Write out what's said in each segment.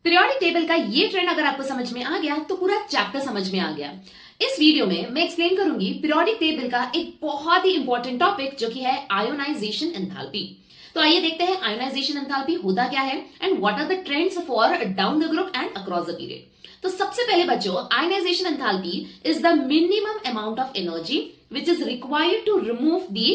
Periodic table का ये trend अगर आपको समझ में आ गया तो पूरा चैप्टर समझ में आ गया। इस वीडियो में मैं एक्सप्लेन करूंगी पीरियोडिक टेबल का एक बहुत ही इंपॉर्टेंट टॉपिक जो कि है आयोनाइजेशन एंथैल्पी। तो आइए देखते हैं आयोनाइजेशन एंथैल्पी होता क्या है and what are the trends for down the group and across the period. तो सबसे पहले बच्चों, ionisation enthalpy is the minimum amount of energy which is required to remove the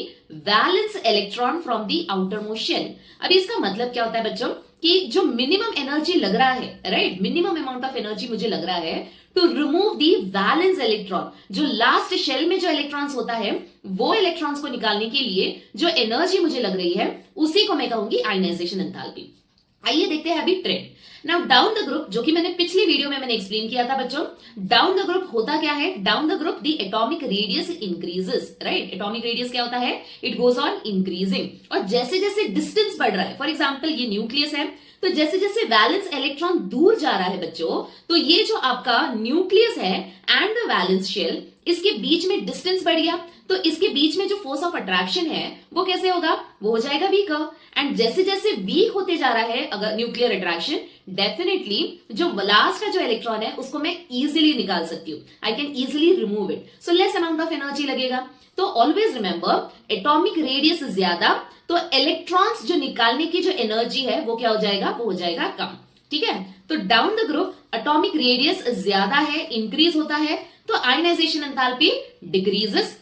valence electron from the outermost shell। अभी इसका मतलब क्या होता है बच्चों कि जो मिनिमम एनर्जी लग रहा है, right, minimum amount of energy मुझे लग रहा है to remove the valence electron, जो लास्ट शेल में जो इलेक्ट्रॉन्स होता है वो इलेक्ट्रॉन्स को निकालने के लिए जो एनर्जी मुझे लग रही है उसी को मैं कहूंगी आयोनाइजेशन एंथैल्पी। आइए देखते हैं अभी trend. Now down the group, जो कि मैंने पिछली वीडियो में मैंने एक्सप्लेन किया था बच्चों, डाउन द ग्रुप होता क्या है? Down the group the atomic radius increases, right. Atomic radius क्या होता है? It goes on increasing. और जैसे जैसे डिस्टेंस बढ़ रहा है, फॉर एग्जांपल ये न्यूक्लियस है, तो जैसे जैसे वैलेंस इलेक्ट्रॉन दूर जा रहा है बच्चों, तो ये जो आपका न्यूक्लियस है एंड द वैलेंस शेल, इसके बीच में डिस्टेंस बढ़ गया, तो इसके बीच में जो फोर्स ऑफ अट्रैक्शन है वो कैसे होगा? वो हो जाएगा वीकर। एंड जैसे जैसे वीक होते जा रहा है अगर न्यूक्लियर अट्रैक्शन, डेफिनेटली जो लास्ट का जो इलेक्ट्रॉन है उसको मैं इजीली निकाल सकती हूँ, I can easily remove it, so less amount of energy लगेगा। तो ऑलवेज रिमेंबर, एटॉमिक रेडियस ज्यादा तो इलेक्ट्रॉन्स जो निकालने की जो एनर्जी है वो क्या हो जाएगा? वो हो जाएगा कम, ठीक है। तो down the group atomic radius ज्यादा है, इंक्रीज होता है, तो ionisation enthalpy decreases.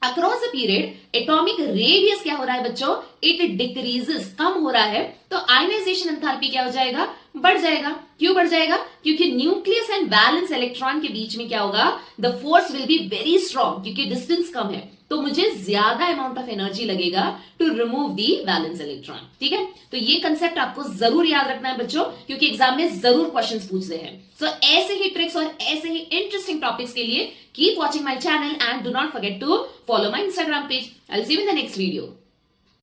Across the period atomic radius क्या हो रहा है बच्चों? इट डिक्रीजेस, कम हो रहा है, तो आयोनाइजेशन एंथैल्पी क्या हो जाएगा? बढ़ जाएगा। क्यों बढ़ जाएगा? क्योंकि न्यूक्लियस एंड वैलेंस इलेक्ट्रॉन के बीच में क्या होगा? The force will be very strong, क्योंकि डिस्टेंस कम है, तो मुझे ज्यादा अमाउंट ऑफ एनर्जी लगेगा to remove the valence electron, ठीक है। तो ये कंसेप्ट आपको जरूर याद रखना है बच्चों, क्योंकि एग्जाम में जरूर क्वेश्चंस पूछते हैं। सो ऐसे ही ट्रिक्स और ऐसे ही इंटरेस्टिंग टॉपिक्स के लिए keep watching my channel and do not forget to follow my Instagram page. I'll see you in the next video.